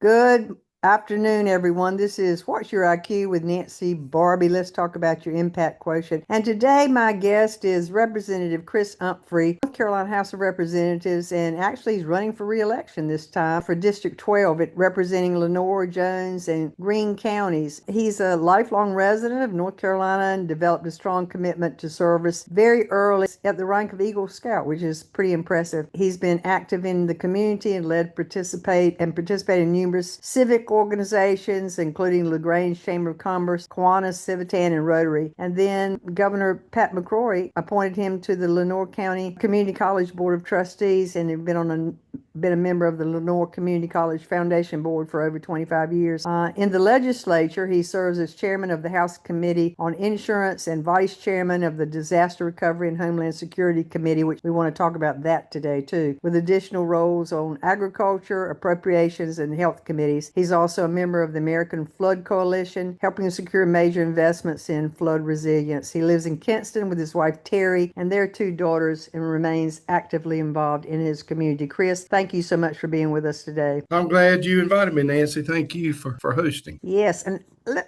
Good afternoon, everyone. This is What's Your IQ with Nancy Barbee. Let's talk about your impact quotient. And today, my guest is Representative Chris Humphrey, North Carolina House of Representatives, and actually he's running for re-election this time for District 12, representing Lenoir, Jones, and Greene counties. He's a lifelong resident of North Carolina and developed a strong commitment to service very early at the rank of Eagle Scout, which is pretty impressive. He's been active in the community and participated in numerous civic organizations, including LaGrange Chamber of Commerce, Kiwanis, Civitan, and Rotary. And then Governor Pat McCrory appointed him to the Lenoir County Community College Board of Trustees, and he's been a member of the Lenoir Community College Foundation Board for over 25 years. In the legislature, he serves as chairman of the House Committee on Insurance and vice chairman of the Disaster Recovery and Homeland Security Committee, which we want to talk about that today too, with additional roles on agriculture, appropriations, and health committees. He's also a member of the American Flood Coalition, helping secure major investments in flood resilience. He lives in Kinston with his wife Terry and their two daughters and remains actively involved in his community. Chris, thank you so much for being with us today. I'm glad you invited me, Nancy. Thank you for hosting. Yes, and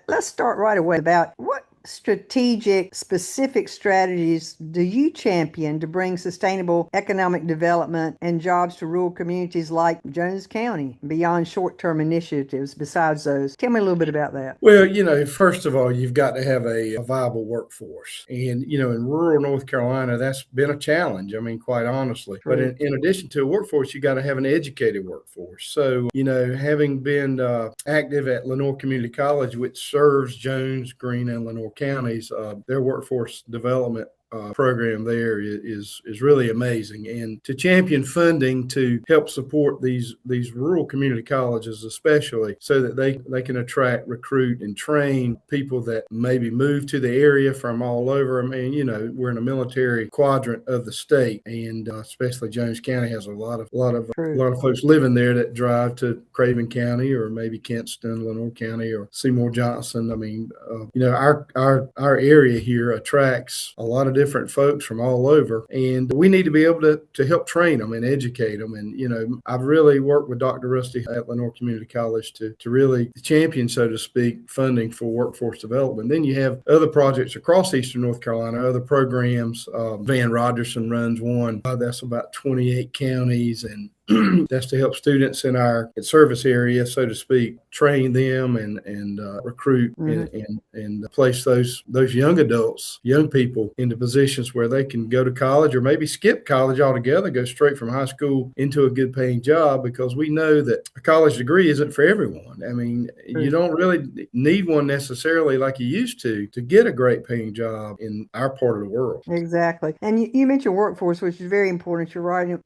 let's start right away about what specific strategies do you champion to bring sustainable economic development and jobs to rural communities like Jones County beyond short-term initiatives besides those? Tell me a little bit about that. Well, first of all, you've got to have a viable workforce. And, in rural North Carolina, that's been a challenge. I mean, quite honestly. But in addition to a workforce, you got to have an educated workforce. So, having been active at Lenoir Community College, which serves Jones, Greene, and Lenoir counties, their workforce development program there is really amazing, and to champion funding to help support these rural community colleges, especially so that they can attract, recruit, and train people that maybe move to the area from all over. I mean, we're in a military quadrant of the state, and especially Jones County has a lot of folks living there that drive to Craven County or maybe Kinston, Lenoir County, or Seymour Johnson. I mean, our area here attracts a lot of different folks from all over, and we need to be able to help train them and educate them. And I've really worked with Dr. Rusty at Lenoir Community College to really champion, so to speak, funding for workforce development. Then you have other projects across Eastern North Carolina, other programs. Van Rogerson runs one that's about 28 counties, and that's to help students in our service area, so to speak, train them and recruit and place those young adults, young people into positions where they can go to college or maybe skip college altogether, go straight from high school into a good paying job, because we know that a college degree isn't for everyone. I mean, you don't really need one necessarily like you used to get a great paying job in our part of the world. Exactly. And you mentioned workforce, which is very important. You're right.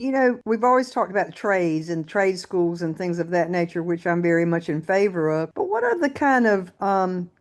We've always talked about trades and trade schools and things of that nature, which I'm very much in favor of. But what other kind of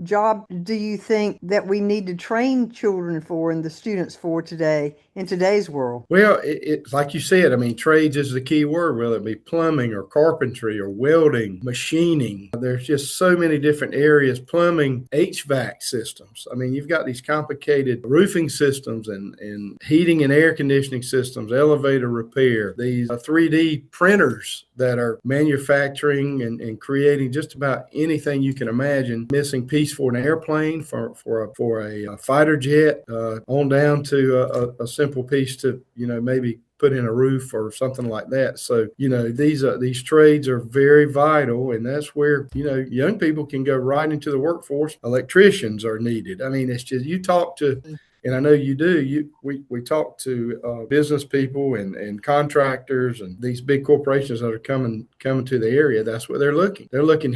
job do you think that we need to train children for and the students for today in today's world? Well, it's like you said, I mean, trades is the key word, whether it be plumbing or carpentry or welding, machining. There's just so many different areas, plumbing, HVAC systems. I mean, you've got these complicated roofing systems and heating and air conditioning systems, elevator repair, these 3D printers that are manufacturing and creating just about anything you can imagine. Missing piece for an airplane, for a fighter jet, on down to a simple piece to maybe put in a roof or something like that. So these trades are very vital, and that's where young people can go right into the workforce. Electricians are needed. I mean, it's just, you talk to, and I know you do. We talk to business people and contractors and these big corporations that are coming to the area. That's what they're looking. They're looking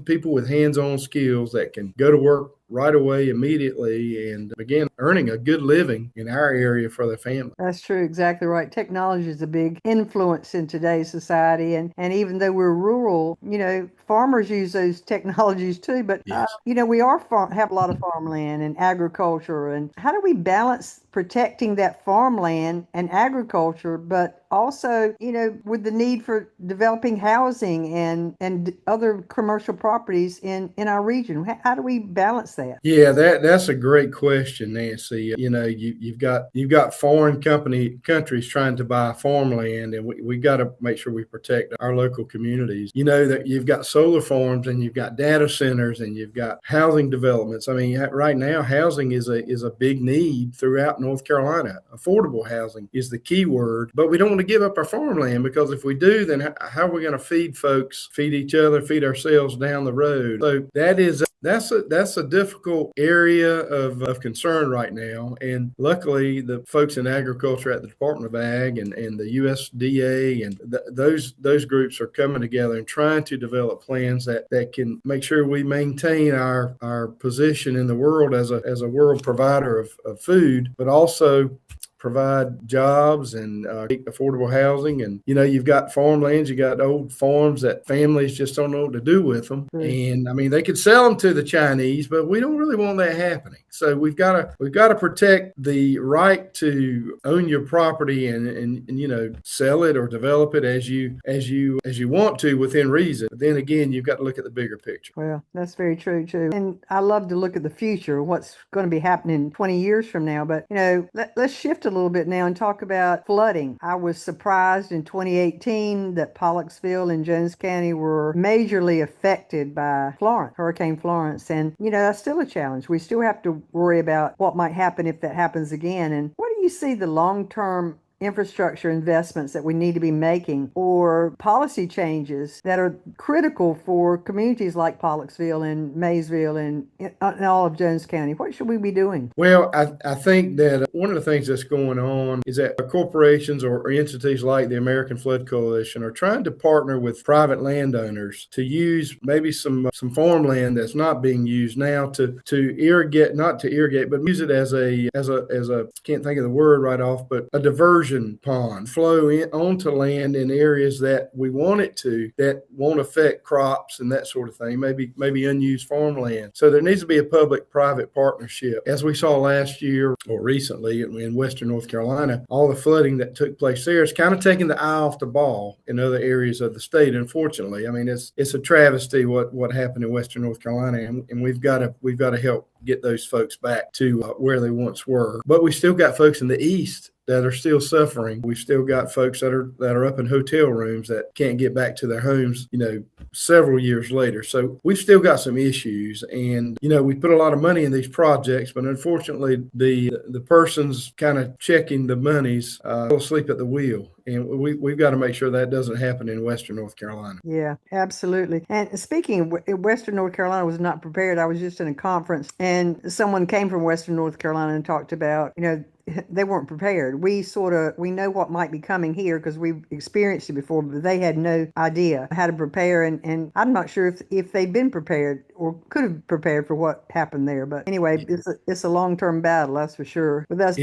people with hands-on skills that can go to work right away, immediately, and begin earning a good living in our area for their family. That's true. Exactly right. Technology is a big influence in today's society. And even though we're rural, farmers use those technologies too. But, Yes. we have a lot of farmland and agriculture. And how do we balance protecting that farmland and agriculture, but also, with the need for developing housing and other commercial properties in our region? How do we balance that? that? Yeah, that's a great question, Nancy. You've got foreign countries trying to buy farmland, and we got to make sure we protect our local communities. You know that you've got solar farms, and you've got data centers, and you've got housing developments. I mean, right now, housing is a big need throughout North Carolina. Affordable housing is the key word, but we don't want to give up our farmland, because if we do, then how are we going to feed folks, feed each other, feed ourselves down the road? So that's a difficult area of concern right now. And luckily, the folks in agriculture at the Department of Ag and the USDA and those groups are coming together and trying to develop plans that can make sure we maintain our position in the world as a world provider of food, but also provide jobs and affordable housing. And you've got farmlands, you got old farms that families just don't know what to do with them. And I mean, they could sell them to the Chinese, but we don't really want that happening. So we've got to protect the right to own your property and sell it or develop it as you want to within reason. But then again, you've got to look at the bigger picture. Well, that's very true too. And I love to look at the future, what's going to be happening 20 years from now. But let's shift a little bit now and talk about flooding. I was surprised in 2018 that Pollocksville and Jones County were majorly affected by Hurricane Florence. And that's still a challenge. We still have to worry about what might happen if that happens again. And what do you see the long-term infrastructure investments that we need to be making, or policy changes that are critical for communities like Pollocksville and Maysville and all of Jones County? What should we be doing? Well, I think that one of the things that's going on is that corporations or entities like the American Flood Coalition are trying to partner with private landowners to use maybe some farmland that's not being used now to irrigate, not to irrigate, but use it as a can't think of the word right off, but a diversion pond, flow onto land in areas that we want it to, that won't affect crops and that sort of thing, maybe unused farmland. So there needs to be a public-private partnership. As we saw last year or recently in Western North Carolina, all the flooding that took place there is kind of taking the eye off the ball in other areas of the state, unfortunately. I mean, it's a travesty what happened in Western North Carolina, and we've got to help get those folks back to where they once were. But we still got folks in the east that are still suffering. We've still got folks that are up in hotel rooms that can't get back to their homes, several years later. So we've still got some issues, and we put a lot of money in these projects, but unfortunately the person's kind of checking the monies fell asleep at the wheel. And we've got to make sure that doesn't happen in Western North Carolina. Yeah, absolutely. And speaking of Western North Carolina was not prepared. I was just in a conference and someone came from Western North Carolina and talked about, they weren't prepared. We know what might be coming here because we've experienced it before, but they had no idea how to prepare. And I'm not sure if they'd been prepared or could have prepared for what happened there. But anyway, it's a long-term battle, that's for sure. With us,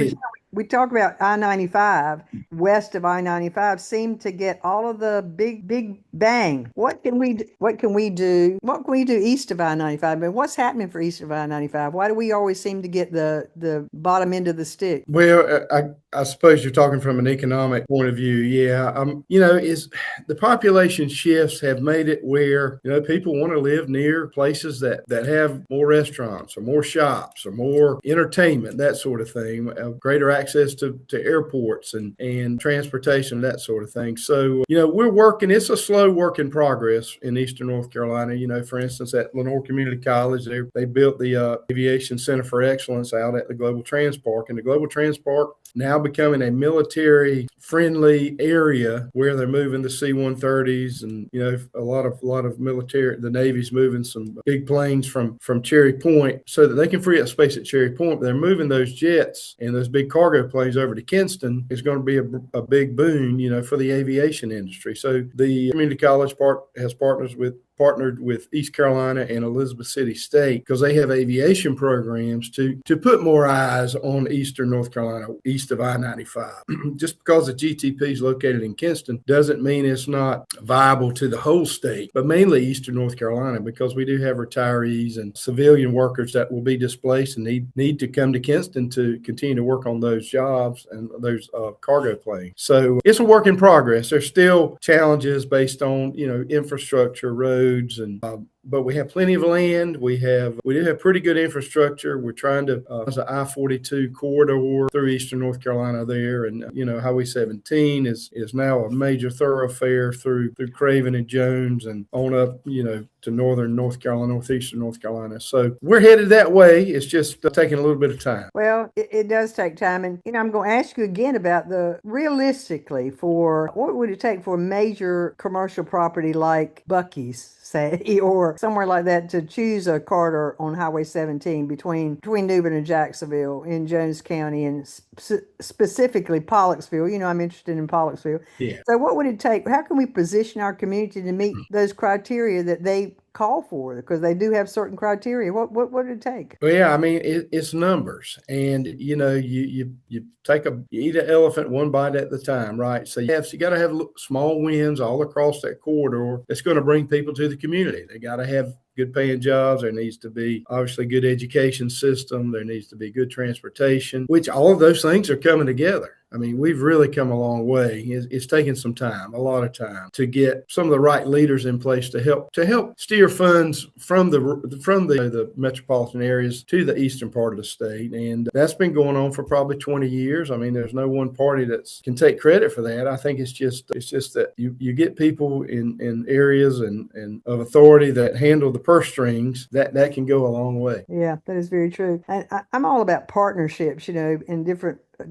we talk about I-95. West of I-95 seem to get all of the big bang. What can we do? What can we do east of I-95? But what's happening for east of I-95? Why do we always seem to get the bottom end of the stick? Well, I suppose you're talking from an economic point of view. Yeah. Is the population shifts have made it where, people want to live near places that have more restaurants or more shops or more entertainment, that sort of thing, greater access to airports and transportation, that sort of thing. So, we're working, it's a slow work in progress in Eastern North Carolina. For instance, at Lenoir Community College, they built the Aviation Center for Excellence out at the Global Trans Park, and the Global Trans Park now becoming a military-friendly area where they're moving the C-130s and a lot of military. The Navy's moving some big planes from Cherry Point so that they can free up space at Cherry Point. But they're moving those jets and those big cargo planes over to Kinston. Is going to be a big boon, for the aviation industry. So the community college has partnered with East Carolina and Elizabeth City State because they have aviation programs to put more eyes on Eastern North Carolina, east of I-95. Just because the GTP is located in Kinston doesn't mean it's not viable to the whole state, but mainly Eastern North Carolina, because we do have retirees and civilian workers that will be displaced and need to come to Kinston to continue to work on those jobs and those cargo planes. So it's a work in progress. There's still challenges based on, infrastructure, roads, and but we have plenty of land. We do have pretty good infrastructure. We're trying to there's an I-42 corridor through eastern North Carolina there, and Highway 17 is now a major thoroughfare through Craven and Jones and on up to northern North Carolina, northeastern North Carolina. So we're headed that way. It's just taking a little bit of time. Well, it does take time. And, I'm going to ask you again about realistically, for what would it take for a major commercial property like Buc-ee's, say, or somewhere like that to choose a corridor on Highway 17 between Newbern and Jacksonville in Jones County and specifically Pollocksville. I'm interested in Pollocksville. Yeah. So what would it take? How can we position our community to meet those criteria that they call for, because they do have certain criteria? What would it take? Well, yeah, I mean, it's numbers, and you eat an elephant one bite at the time, right? So you got to have small wins all across that corridor that's going to bring people to the community. They got to have good paying jobs. There needs to be obviously good education system. There needs to be good transportation, which all of those things are coming together. I mean, we've really come a long way. It's taken some time, a lot of time, to get some of the right leaders in place to help steer funds from the metropolitan areas to the eastern part of the state, and that's been going on for probably 20 years. I mean, there's no one party that can take credit for that. I think it's just that you get people in areas and of authority that handle the purse strings, that can go a long way. Yeah, that is very true. And I'm all about partnerships, in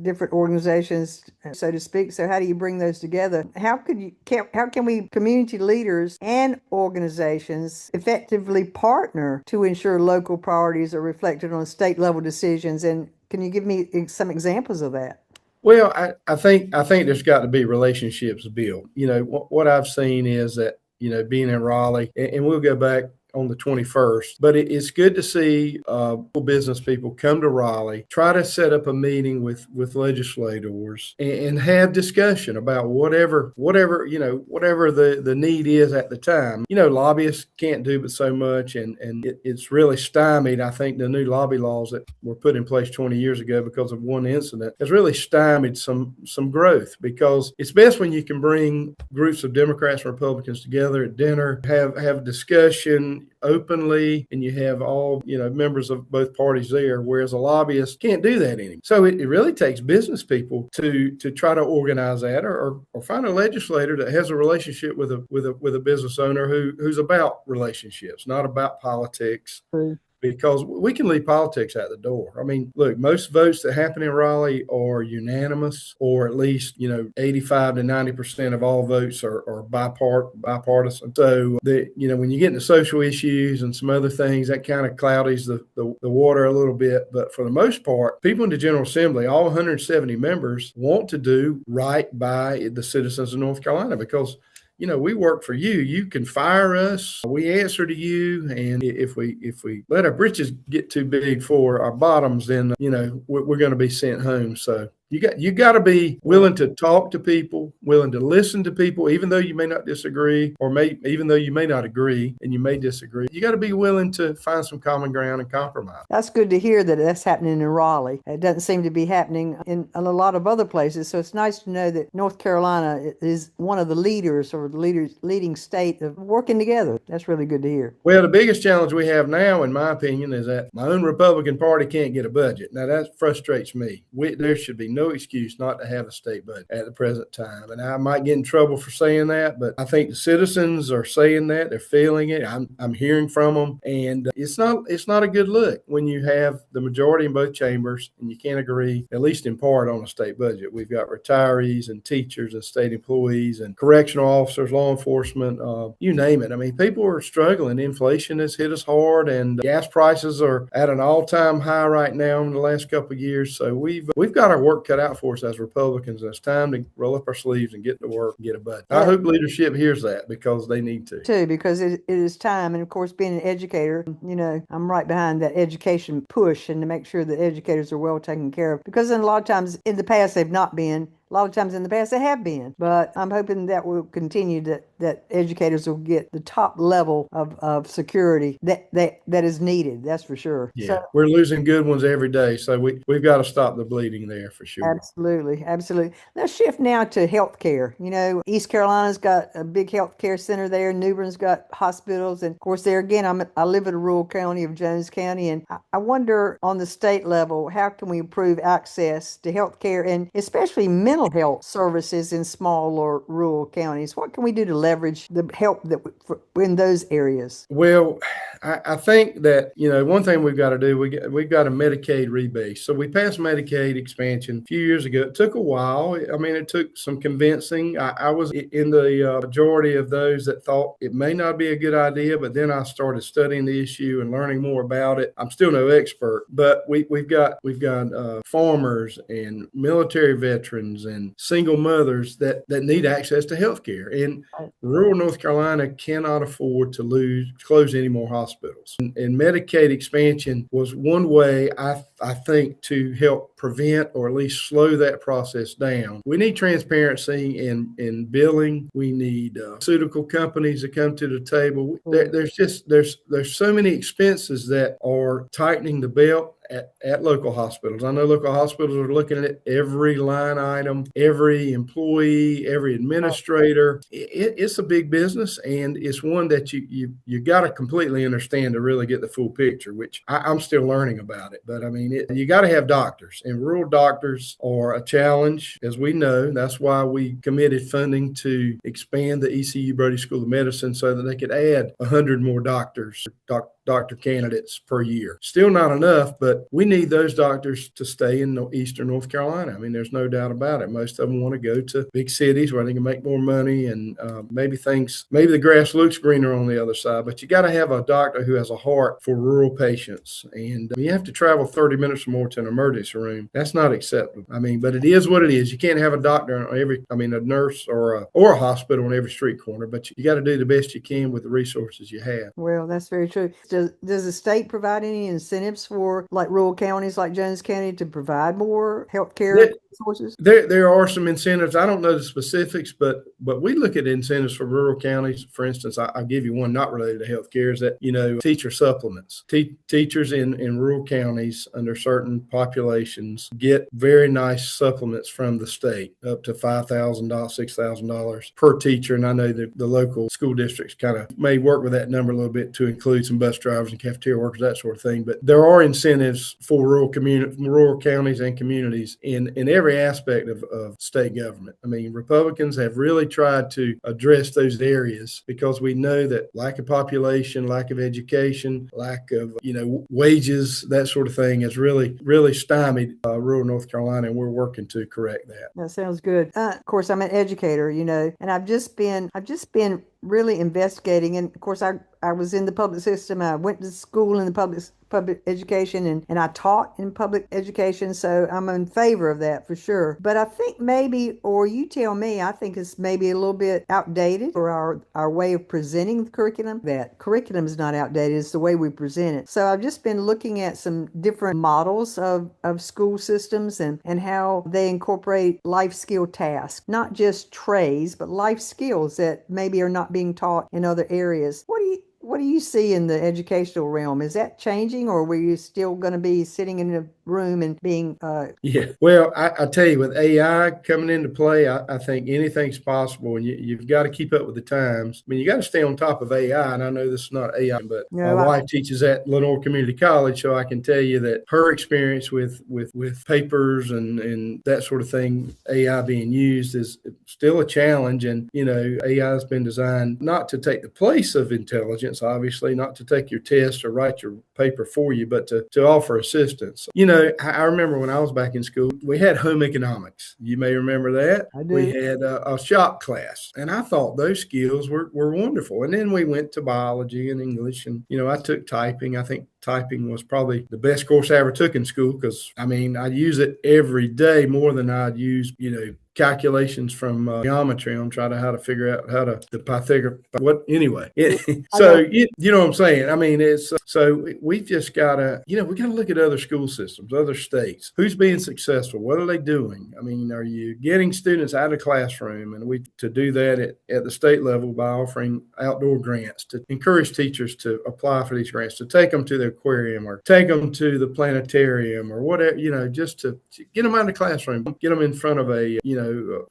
different organizations, so to speak. So how do you bring those together? How can we, community leaders and organizations, effectively partner to ensure local priorities are reflected on state level decisions? And can you give me some examples of that? Well, I think there's got to be relationships built. What I've seen is that, being in Raleigh, and we'll go back on the 21st. But it's good to see business people come to Raleigh, try to set up a meeting with legislators and have discussion about whatever the need is at the time. Lobbyists can't do but so much, and it's really stymied. I think the new lobby laws that were put in place 20 years ago because of one incident has really stymied some growth, because it's best when you can bring groups of Democrats and Republicans together at dinner, have discussion openly, and you have all members of both parties there, whereas a lobbyist can't do that anymore. So it really takes business people to try to organize that, or find a legislator that has a relationship with a business owner who's about relationships, not about politics. Because we can leave politics out the door. I mean, look, most votes that happen in Raleigh are unanimous, or at least 85 to 90% of all votes are bipartisan. So when you get into social issues and some other things, that kind of cloudies the water a little bit. But for the most part, people in the General Assembly, all 170 members, want to do right by the citizens of North Carolina, because we work for you. You can fire us. We answer to you. And if we let our britches get too big for our bottoms, then, we're going to be sent home. So you got to be willing to talk to people, willing to listen to people, even though you may not disagree, or even though you may not agree and you may disagree. You got to be willing to find some common ground and compromise. That's good to hear that that's happening in Raleigh. It doesn't seem to be happening in a lot of other places. So it's nice to know that North Carolina is one of the leaders, or the leading state of working together. That's really good to hear. Well, the biggest challenge we have now, in my opinion, is that my own Republican Party can't get a budget. Now, that frustrates me. There should be no excuse not to have a state budget at the present time. And I might get in trouble for saying that, but I think the citizens are saying that. They're feeling it. I'm hearing from them. And it's not a good look when you have the majority in both chambers and you can't agree, at least in part, on a state budget. We've got retirees and teachers and state employees and correctional officers, law enforcement, you name it. I mean, people are struggling. Inflation has hit us hard, and gas prices are at an all-time high right now in the last couple of years. So we've got our work cut out for us as Republicans. It's time to roll up our sleeves and get to work and get a budget. I hope leadership hears that, because they need to. Too, because it is time. And of course, being an educator, I'm right behind that education push, and to make sure that educators are well taken care of, because a lot of times in the past they've not been. A lot of times in the past they have been, but I'm hoping that will continue, that educators will get the top level of security that is needed. That's for sure. Yeah, So we're losing good ones every day, so we've got to stop the bleeding there for sure. absolutely, absolutely. Let's shift now to healthcare. You know, East Carolina's got a big healthcare center there. New Bern's got hospitals, and of course, there again, I live in a rural county of Jones County, and I wonder on the state level, how can we improve access to healthcare and especially mental health services in small or rural counties? What can we do to leverage the help in those areas? Well, I think that, one thing we've got to do, we've got a Medicaid rebate. So we passed Medicaid expansion a few years ago. It took a while. I mean, it took some convincing. I was in the majority of those that thought it may not be a good idea, but then I started studying the issue and learning more about it. I'm still no expert, but we've got farmers and military veterans and single mothers that need access to health care. And rural North Carolina cannot afford to close any more hospitals. And Medicaid expansion was one way, I think, to help prevent or at least slow that process down. We need transparency in billing. We need pharmaceutical companies to come to the table. There's so many expenses that are tightening the belt at local hospitals. I know local hospitals are looking at every line item, every employee, every administrator. It's a big business, and it's one that you got to completely understand to really get the full picture, which I'm still learning about it. But I mean, you got to have doctors, and rural doctors are a challenge, as we know. That's why we committed funding to expand the ECU Brody School of Medicine so that they could add 100 more doctor candidates per year. Still not enough, but we need those doctors to stay in Eastern North Carolina. I mean, there's no doubt about it. Most of them want to go to big cities where they can make more money, and maybe the grass looks greener on the other side, but you got to have a doctor who has a heart for rural patients. And you have to travel 30 minutes or more to an emergency room. That's not acceptable. I mean, but it is what it is. You can't have a doctor on a nurse or a hospital on every street corner, but you got to do the best you can with the resources you have. Well, that's very true. Does the state provide any incentives for like rural counties like Jones County to provide more healthcare resources? There are some incentives. I don't know the specifics, but we look at incentives for rural counties. For instance, I'll give you one not related to healthcare, is that, teacher supplements. Teachers in rural counties under certain populations get very nice supplements from the state, up to $5,000, $6,000 per teacher. And I know that the local school districts kind of may work with that number a little bit to include some bus drivers and cafeteria workers, that sort of thing. But there are incentives for rural counties and communities in every aspect of state government. I mean, Republicans have really tried to address those areas because we know that lack of population, lack of education, lack of wages, that sort of thing has really stymied rural North Carolina, and we're working to correct that. That sounds good. Of course, I'm an educator, and I've just been really investigating. And of course, I was in the public system. I went to school in the public education, and I taught in public education. So I'm in favor of that for sure. But I think maybe, or you tell me, I think it's maybe a little bit outdated for our way of presenting the curriculum. That curriculum is not outdated. It's the way we present it. So I've just been looking at some different models of school systems and how they incorporate life skill tasks, not just trays, but life skills that maybe are not being taught in other areas. What do you see in the educational realm? Is that changing, or were you still going to be sitting in a room and being Yeah, well, I tell you, with AI coming into play, I think anything's possible, and you've got to keep up with the times. I mean, you got to stay on top of AI, and I know this is not AI, but my wife teaches at Lenoir Community College, so I can tell you that her experience with papers and that sort of thing, AI being used, is still a challenge. And AI has been designed not to take the place of intelligence, obviously, not to take your test or write your paper for you, but to offer assistance. I remember when I was back in school, we had home economics. You may remember that. I do. We had a shop class, and I thought those skills were wonderful. And then we went to biology and English, and I took typing. I think typing was probably the best course I ever took in school because, I use it every day more than I'd use, calculations from geometry on trying to how to figure out how to the Pythagoras. What anyway? know. You know what I'm saying? I mean, it's so we just gotta we gotta look at other school systems, other states. Who's being successful? What are they doing? I mean, are you getting students out of the classroom? And we to do that at the state level by offering outdoor grants to encourage teachers to apply for these grants, to take them to the aquarium or take them to the planetarium or whatever, just to get them out of the classroom, get them in front of a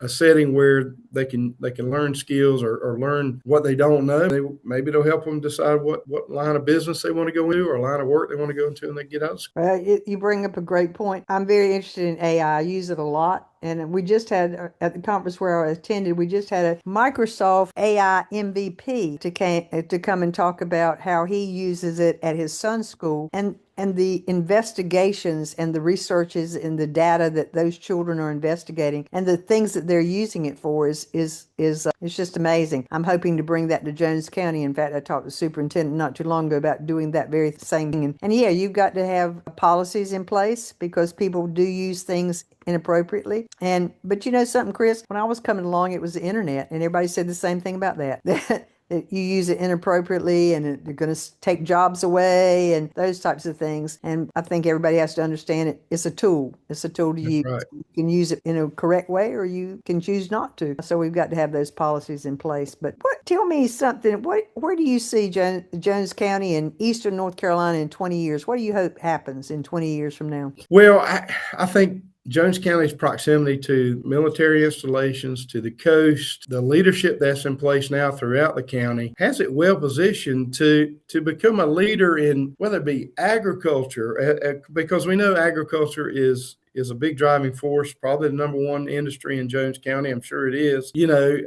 setting where they can learn skills or learn what they don't know. Maybe it'll help them decide what line of business they want to go into or line of work they want to go into when they get out of school. Well, you bring up a great point. I'm very interested in AI. I use it a lot. And we just had, at the conference where I attended, we just had a Microsoft AI MVP to come and talk about how he uses it at his son's school. And the investigations and the researches and the data that those children are investigating and the things that they're using it for is it's just amazing. I'm hoping to bring that to Jones County. In fact, I talked to the superintendent not too long ago about doing that very same thing. And yeah, you've got to have policies in place because people do use things inappropriately. But you know something, Chris, when I was coming along, it was the internet, and everybody said the same thing about that. That you use it inappropriately and you're going to take jobs away and those types of things. And I think everybody has to understand it's a tool. It's a tool to use. Right. You can use it in a correct way or you can choose not to. So we've got to have those policies in place. But tell me something. Where do you see Jones County and Eastern North Carolina in 20 years? What do you hope happens in 20 years from now? Well, I think Jones County's proximity to military installations, to the coast, the leadership that's in place now throughout the county has it well positioned to become a leader in whether it be agriculture, because we know agriculture is a big driving force, probably the number one industry in Jones County. I'm sure it is,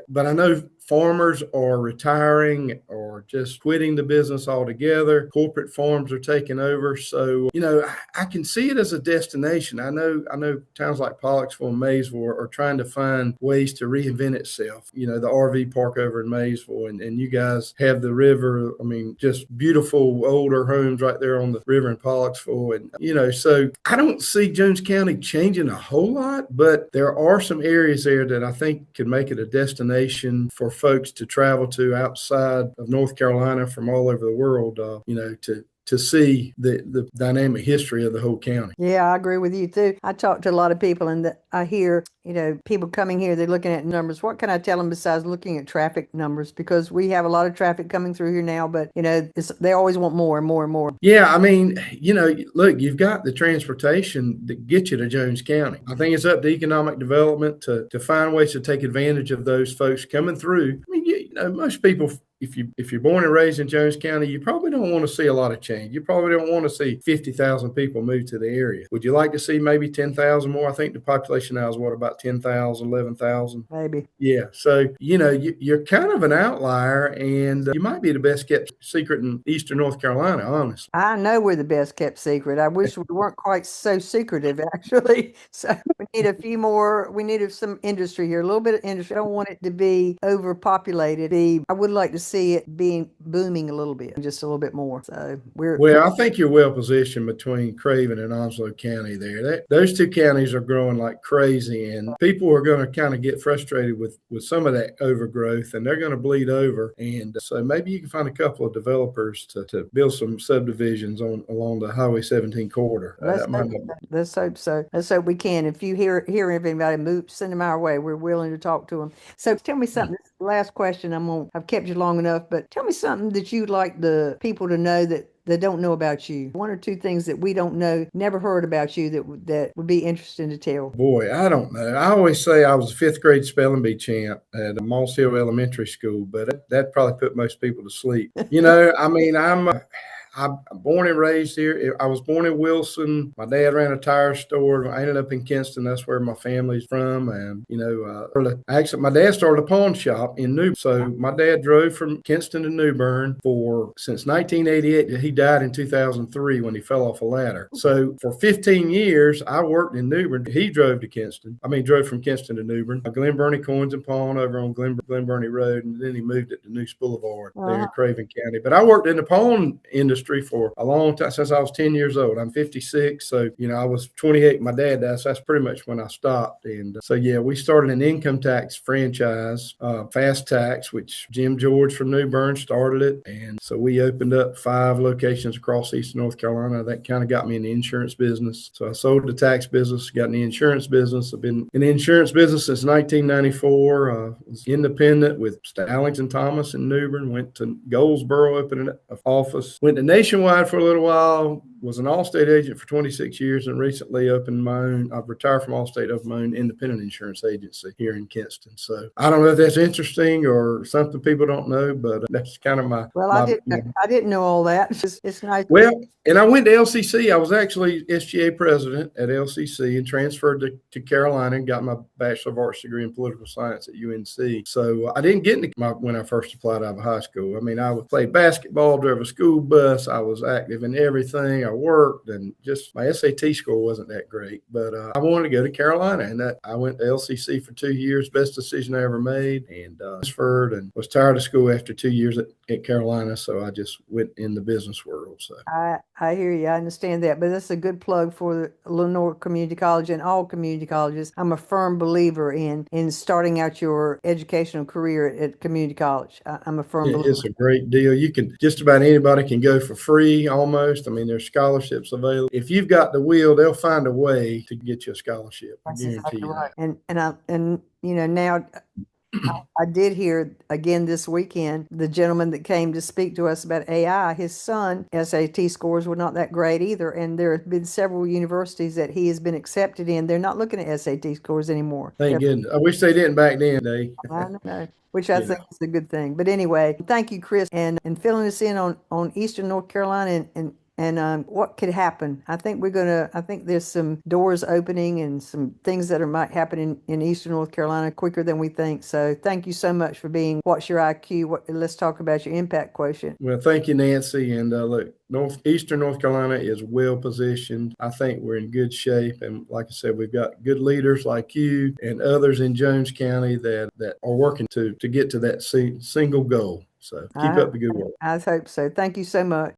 but I know farmers are retiring or just quitting the business altogether. Corporate farms are taking over. So, I can see it as a destination. I know towns like Pollocksville and Maysville are trying to find ways to reinvent itself. The RV park over in Maysville and you guys have the river. I mean, just beautiful older homes right there on the river in Pollocksville. And, so I don't see Jones County changing a whole lot, but there are some areas there that I think could make it a destination for folks to travel to outside of North Carolina from all over the world, to see the dynamic history of the whole county. Yeah, I agree with you too. I talk to a lot of people and I hear, people coming here, they're looking at numbers. What can I tell them besides looking at traffic numbers? Because we have a lot of traffic coming through here now, but they always want more and more and more. Yeah, I mean, look, you've got the transportation that gets you to Jones County. I think it's up to economic development to find ways to take advantage of those folks coming through. I mean, most people, if you're born and raised in Jones County, you probably don't want to see a lot of change. You probably don't want to see 50,000 people move to the area. Would you like to see maybe 10,000 more? I think the population now is about 10,000, 11,000? Maybe. Yeah. So, you're kind of an outlier and you might be the best kept secret in Eastern North Carolina, honestly. I know we're the best kept secret. I wish we weren't quite so secretive, actually. So we need a few more. We need some industry here, a little bit of industry. I don't want it to be overpopulated. I would like to see it booming a little bit, just a little bit more. So Well, I think you're well positioned between Craven and Onslow County there. Those two counties are growing like crazy, and people are going to kind of get frustrated with some of that overgrowth, and they're going to bleed over. And so maybe you can find a couple of developers to build some subdivisions along the Highway 17 corridor. Let's hope so. Let's hope we can. If you hear of anybody, send them our way. We're willing to talk to them. So tell me something. This is the last question. I've kept you long enough, but tell me something that you'd like the people to know that don't know about you. One or two things that we don't know, never heard about you that would be interesting to tell. Boy, I don't know. I always say I was a fifth grade spelling bee champ at Moss Hill Elementary School, but that probably put most people to sleep. I mean, I'm born and raised here. I was born in Wilson. My dad ran a tire store. I ended up in Kinston. That's where my family's from. And, actually, my dad started a pawn shop in New Bern. So my dad drove from Kinston to New Bern since 1988. He died in 2003 when he fell off a ladder. So for 15 years, I worked in New Bern. He drove from Kinston to New Bern. Glen Burnie Coins and Pawn over on Glen Burnie Road. And then he moved it to Noose Boulevard there in Craven County. But I worked in the pawn industry industry for a long time, since I was 10 years old. I'm 56. So, I was 28 when my dad died. So that's pretty much when I stopped. And so, yeah, we started an income tax franchise, Fast Tax, which Jim George from New Bern started it. And so we opened up 5 locations across Eastern North Carolina. That kind of got me in the insurance business. So I sold the tax business, got in the insurance business. I've been in the insurance business since 1994. Was independent with Stallings and Thomas in New Bern. Went to Goldsboro, opened an office. Went to Nationwide for a little while. Was an Allstate agent for 26 years and recently opened my own. I've retired from Allstate, opened my own independent insurance agency here in Kinston. So I don't know if that's interesting or something people don't know, but that's kind of my. Well, I didn't know all that. It's nice. Well, and I went to LCC. I was actually SGA president at LCC and transferred to Carolina and got my Bachelor of Arts degree in political science at UNC. So I didn't get into when I first applied out of high school. I mean, I played basketball, drove a school bus. I was active in everything. I worked, and just my SAT score wasn't that great. But I wanted to go to Carolina, and I went to LCC for 2 years. Best decision I ever made, and transferred and was tired of school after 2 years at Carolina. So I just went in the business world. So I hear you. I understand that, but that's a good plug for the Lenoir Community College and all community colleges. I'm a firm believer in starting out your educational career at community college. I'm a firm believer. It's a great deal. You can just about anybody can go for free almost. I mean, there's scholarships available. If you've got the will, they'll find a way to get you a scholarship. I guarantee you right. And now I did hear again this weekend, the gentleman that came to speak to us about AI, his son, SAT scores were not that great either. And there have been several universities that he has been accepted in. They're not looking at SAT scores anymore. Thank goodness. I wish they didn't back then, Dave. I know. Which I think is a good thing. But anyway, thank you, Chris, and filling us in on Eastern North Carolina and what could happen. I think I think there's some doors opening and some things that might happen in Eastern North Carolina quicker than we think. So thank you so much for being What's Your IQ? Let's talk about your impact quotient. Well, thank you, Nancy. And look, Eastern North Carolina is well positioned. I think we're in good shape. And like I said, we've got good leaders like you and others in Jones County that are working to get to that single goal. So keep up the good work. I hope so. Thank you so much.